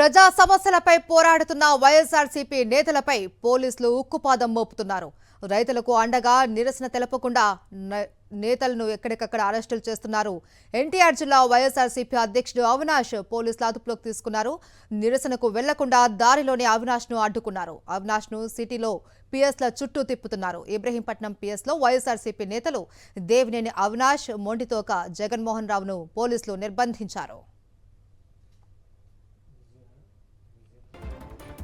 ప్రజా సమస్యలపై పోరాడుతున్న వైఎస్ఆర్సీపీ నేతలపై పోలీసులు ఉక్కుపాదం మోపుతున్నారు. రైతులకు అండగా నిరసన తెలపకుండా నేతలను ఎక్కడికక్కడ అరెస్టులు చేస్తున్నారు. ఎన్టీఆర్ జిల్లా వైఎస్ఆర్సీపీ అధ్యక్షుడు అవినాష్ పోలీసులు అదుపులోకి తీసుకున్నారు. నిరసనకు వెళ్లకుండా దారిలోనే అవినాష్ను అడ్డుకున్నారు. అవినాష్ను సిటీలో పిఎస్ల చుట్టూ తిప్పుతున్నారు. ఇబ్రహీంపట్నం పిఎస్లో వైఎస్ఆర్సీపీ నేతలు దేవినేని అవినాష్, మొండితోక జగన్మోహన్ రావును పోలీసులు నిర్బంధించారు.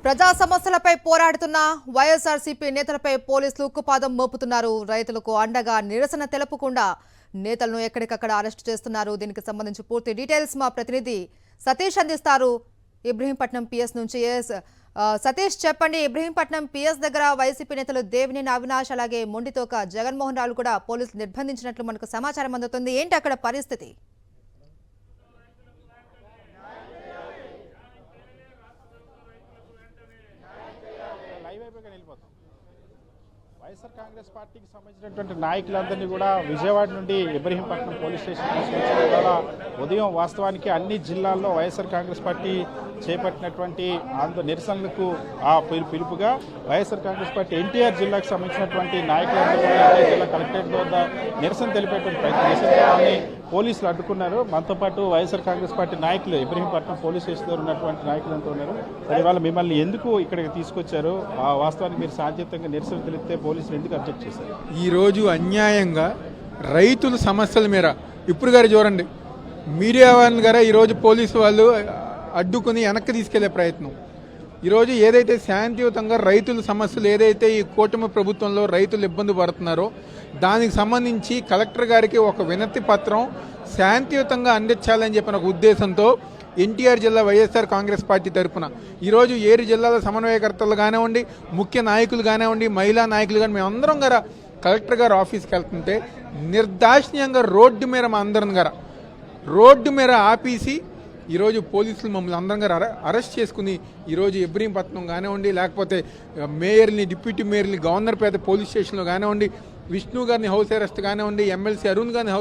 ప్రజా సమస్యలపై పోరాడుతున్న వైఎస్ఆర్సీపీ నేతలపై పోలీసులు ఉక్కుపాదం మోపుతున్నారు. రైతులకు అండగా నిరసన తెలపకుండా నేతలను ఎక్కడికక్కడ అరెస్టు చేస్తున్నారు. దీనికి సంబంధించి పూర్తి డీటెయిల్స్ మా ప్రతినిధి సతీష్ అందిస్తారు. ఇబ్రహీంపట్నం పిఎస్ నుంచి సతీష్ చెప్పండి. ఇబ్రహీంపట్నం పిఎస్ దగ్గర వైసీపీ నేతలు దేవినేని అవినాష్ అలాగే మొండితోక జగన్మోహన్ రావు కూడా పోలీసులు నిర్బంధించినట్లు మనకు సమాచారం అందుతుంది. ఏంటి అక్కడ పరిస్థితి? వైఎస్ఆర్ కాంగ్రెస్ పార్టీకి సంబంధించినటువంటి నాయకులందరినీ కూడా విజయవాడ నుండి ఇబ్రహీంపట్నం పోలీస్ స్టేషన్ తీసుకొచ్చిన ద్వారా ఉదయం వాస్తవానికి అన్ని జిల్లాల్లో వైఎస్ఆర్ కాంగ్రెస్ పార్టీ చేపట్టినటువంటి నిరసనలకు ఆ పిలుపుగా వైఎస్ఆర్ కాంగ్రెస్ పార్టీ ఎన్టీఆర్ జిల్లాకు సంబంధించినటువంటి నాయకులందరూ కూడా ఎన్టీఆర్ జిల్లా కలెక్టరేట్ వద్ద నిరసన తెలిపేటువంటి ప్రయత్నం చేసిన పోలీసులు అడ్డుకున్నారు. మనతో పాటు వైఎస్ఆర్ కాంగ్రెస్ పార్టీ నాయకులు ఇబ్రహీంపట్నం పోలీస్ స్టేషన్లో ఉన్నటువంటి నాయకులు అంటూ ఉన్నారు. ఇవాళ మిమ్మల్ని ఎందుకు ఇక్కడికి తీసుకొచ్చారు? వాస్తవానికి మీరు శాంతియుతంగా నిరసన తెలిపితే పోలీసులు ఎందుకు అబ్జెక్ట్ చేశారు? ఈరోజు అన్యాయంగా రైతుల సమస్యల మీద ఇప్పుడు గారు చూడండి, మీడియా వాళ్ళని గారు ఈరోజు పోలీసు వాళ్ళు అడ్డుకుని వెనక్కి తీసుకెళ్లే ప్రయత్నం. ఈరోజు ఏదైతే శాంతియుతంగా రైతుల సమస్యలు ఏదైతే ఈ కూటమి ప్రభుత్వంలో రైతులు ఇబ్బంది పడుతున్నారో దానికి సంబంధించి కలెక్టర్ గారికి ఒక వినతి పత్రం శాంతియుతంగా అందించాలని చెప్పిన ఒక ఉద్దేశంతో ఎన్టీఆర్ జిల్లా వైఎస్ఆర్ కాంగ్రెస్ పార్టీ తరఫున ఈరోజు 7 జిల్లాల సమన్వయకర్తలు కానివ్వండి, ముఖ్య నాయకులు కానివ్వండి, మహిళా నాయకులు కానీ మేమందరం గారా కలెక్టర్ గారు ఆఫీస్కి వెళ్తుంటే నిర్దాక్షిణ్యంగా రోడ్డు మీద మా అందరం గారా రోడ్డు మీద ఆపేసి ఈరోజు పోలీసులు మమ్మల్ని అందరం గారు అరెస్ట్ చేసుకుని ఈరోజు ఇబ్రహీంపట్నం కానివ్వండి, లేకపోతే మేయర్ని, డిప్యూటీ మేయర్ని గవర్నర్పేట పోలీస్ స్టేషన్లో కానివ్వండి, విష్ణు గారిని హౌస్ అరెస్ట్ కానివ్వండి, ఎమ్మెల్సీ అరుణ్ గారిని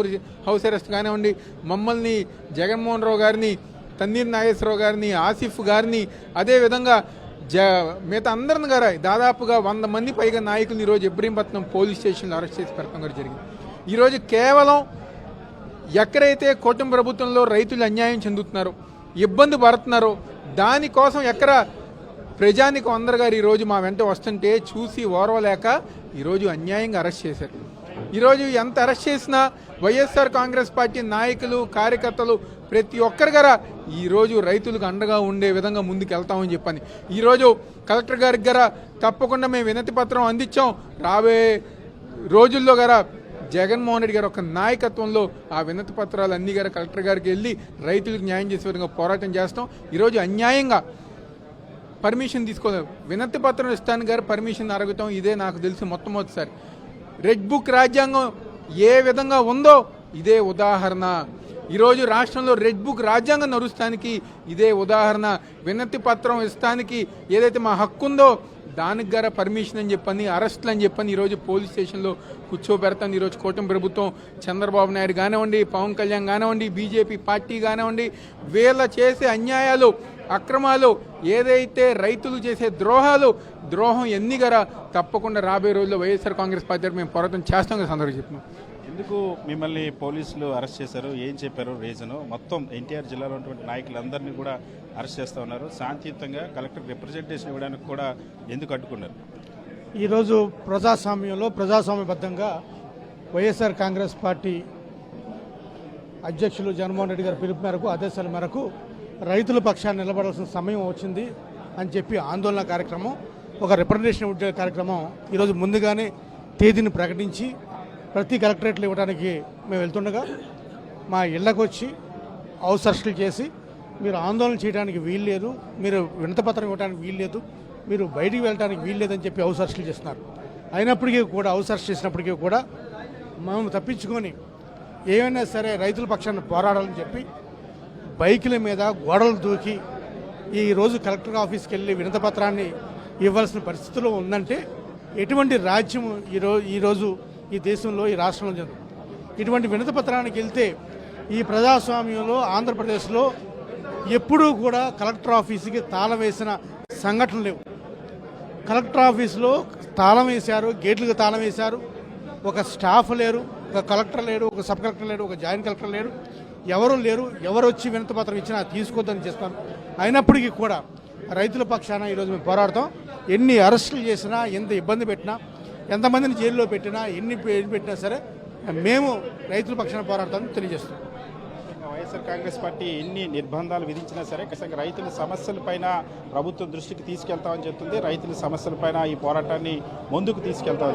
హౌస్ అరెస్ట్ కానివ్వండి, మమ్మల్ని జగన్మోహన్ రావు గారిని, తన్నీర్ నాగేశ్వరరావు గారిని, ఆసిఫ్ గారిని, అదేవిధంగా మిగతా అందరిని గారు దాదాపుగా 100 మంది పైగా నాయకులు ఈరోజు ఇబ్రహీంపట్నం పోలీస్ స్టేషన్లో అరెస్ట్ చేసి పెట్టడం కూడా జరిగింది. ఈరోజు కేవలం ఎక్కడైతే కూటమి ప్రభుత్వంలో రైతులు అన్యాయం చెందుతున్నారో, ఇబ్బంది పడుతున్నారో దానికోసం ఎక్కడ ప్రజానికి అందరు గారు ఈరోజు మా వెంట వస్తుంటే చూసి ఓర్వలేక ఈరోజు అన్యాయంగా అరెస్ట్ చేశారు. ఈరోజు ఎంత అరెస్ట్ చేసినా వైఎస్ఆర్ కాంగ్రెస్ పార్టీ నాయకులు, కార్యకర్తలు ప్రతి ఒక్కరి గారా ఈరోజు రైతులకు అండగా ఉండే విధంగా ముందుకు వెళ్తామని చెప్పని ఈరోజు కలెక్టర్ గారికి గారా తప్పకుండా మేము వినతి పత్రం అందించాం. రాబోయే రోజుల్లో గారా జగన్మోహన్ రెడ్డి గారు ఒక నాయకత్వంలో ఆ వినతి పత్రాలు అన్ని గారు కలెక్టర్ గారికి వెళ్ళి రైతులకు న్యాయం చేసే విధంగా పోరాటం చేస్తాం. ఈరోజు అన్యాయంగా పర్మిషన్ తీసుకోలేదు, వినతి పత్రం ఇస్తాను గారు పర్మిషన్ అడుగుతాం. ఇదే నాకు తెలిసి మొట్టమొదటిసారి రెడ్ బుక్ రాజ్యాంగం ఏ విధంగా ఉందో ఇదే ఉదాహరణ. ఈరోజు రాష్ట్రంలో రెడ్ బుక్ రాజ్యాంగం నడుస్తానికి ఇదే ఉదాహరణ. వినతి పత్రం ఇస్తానికి ఏదైతే మా హక్కు ఉందో దానికి గారా పర్మిషన్ అని చెప్పని, అరెస్టులు అని చెప్పని ఈరోజు పోలీస్ స్టేషన్లో కూర్చోబెడతాను. ఈరోజు కూటమి ప్రభుత్వం చంద్రబాబు నాయుడు కానివ్వండి, పవన్ కళ్యాణ్ కానివ్వండి, బీజేపీ పార్టీ కానివ్వండి, వీళ్ళ చేసే అన్యాయాలు, అక్రమాలు, ఏదైతే రైతులు చేసే ద్రోహం ఎన్ని గారా తప్పకుండా రాబోయే రోజుల్లో వైఎస్ఆర్ కాంగ్రెస్ పార్టీ మేము పోరాటం చేస్తాం సందర్భంగా చెప్తున్నాం. ఎందుకు మిమ్మల్ని పోలీసులు అరెస్ట్ చేశారు? ఏం చెప్పారు రీజను? మొత్తం ఎన్టీఆర్ జిల్లాలో ఉన్నటువంటి నాయకులందరినీ కూడా అరెస్ట్ చేస్తూ ఉన్నారు. శాంతియుతంగా కలెక్టర్ రిప్రజెంటేషన్ ఇవ్వడానికి కూడా ఎందుకు అడ్డుకున్నారు? ఈరోజు ప్రజాస్వామ్యబద్ధంగా వైఎస్ఆర్ కాంగ్రెస్ పార్టీ అధ్యక్షులు జగన్మోహన్ రెడ్డి గారి పిలుపు మేరకు, ఆదేశాల మేరకు రైతుల పక్షాన్ని నిలబడాల్సిన సమయం వచ్చింది అని చెప్పి ఆందోళన కార్యక్రమం, ఒక రిప్రజెంటేషన్ ఇచ్చే కార్యక్రమం ఈరోజు ముందుగానే తేదీని ప్రకటించి ప్రతి కలెక్టరేట్లు ఇవ్వడానికి మేము వెళ్తుండగా మా ఇళ్లకు వచ్చి హౌస్ అరెస్టులు చేసి మీరు ఆందోళన చేయడానికి వీల్లేదు, మీరు వినతిపత్రం ఇవ్వడానికి వీల్లేదు, మీరు బయటికి వెళ్ళడానికి వీల్లేదని చెప్పి హౌస్ అరెస్టులు చేస్తున్నారు. అయినప్పటికీ కూడా హౌస్ అరెస్ట్ చేసినప్పటికీ కూడా మేము తప్పించుకొని ఏమైనా సరే రైతుల పక్షాన్ని పోరాడాలని చెప్పి బైకుల మీద గోడలు దూకి ఈరోజు కలెక్టర్ ఆఫీస్కి వెళ్ళి వినతిపత్రాన్ని ఇవ్వాల్సిన పరిస్థితిలో ఉందంటే ఎటువంటి రాజ్యం ఈరోజు ఈ దేశంలో, ఈ రాష్ట్రంలో జరుగుతుంది. ఇటువంటి వినతి పత్రానికి వెళ్తే ఈ ప్రజాస్వామ్యంలో ఆంధ్రప్రదేశ్లో ఎప్పుడూ కూడా కలెక్టర్ ఆఫీస్కి తాళం వేసిన సంఘటనలు లేవు. కలెక్టర్ ఆఫీసులో తాళం వేశారు, గేట్లకు తాళం వేశారు. ఒక స్టాఫ్ లేరు, ఒక కలెక్టర్ లేడు, ఒక సబ్ కలెక్టర్ లేడు, ఒక జాయింట్ కలెక్టర్ లేరు, ఎవరు లేరు. ఎవరు వచ్చి వినతి పత్రం ఇచ్చినా తీసుకోవద్దని చేస్తాం. అయినప్పటికీ కూడా రైతుల పక్షాన ఈరోజు మేము పోరాడతాం. ఎన్ని అరెస్టులు చేసినా, ఎంత ఇబ్బంది పెట్టినా, ఎంతమందిని జైల్లో పెట్టినా, ఎన్ని పెట్టినా సరే మేము రైతుల పక్షాన పోరాడతామని తెలియజేస్తాం. వైఎస్ఆర్ కాంగ్రెస్ పార్టీ ఎన్ని నిర్బంధాలు విధించినా సరే ఖచ్చితంగా రైతుల సమస్యలపైన ప్రభుత్వం దృష్టికి తీసుకెళ్తామని చెప్తుంది. రైతుల సమస్యలపైన ఈ పోరాటాన్ని ముందుకు తీసుకెళ్తామని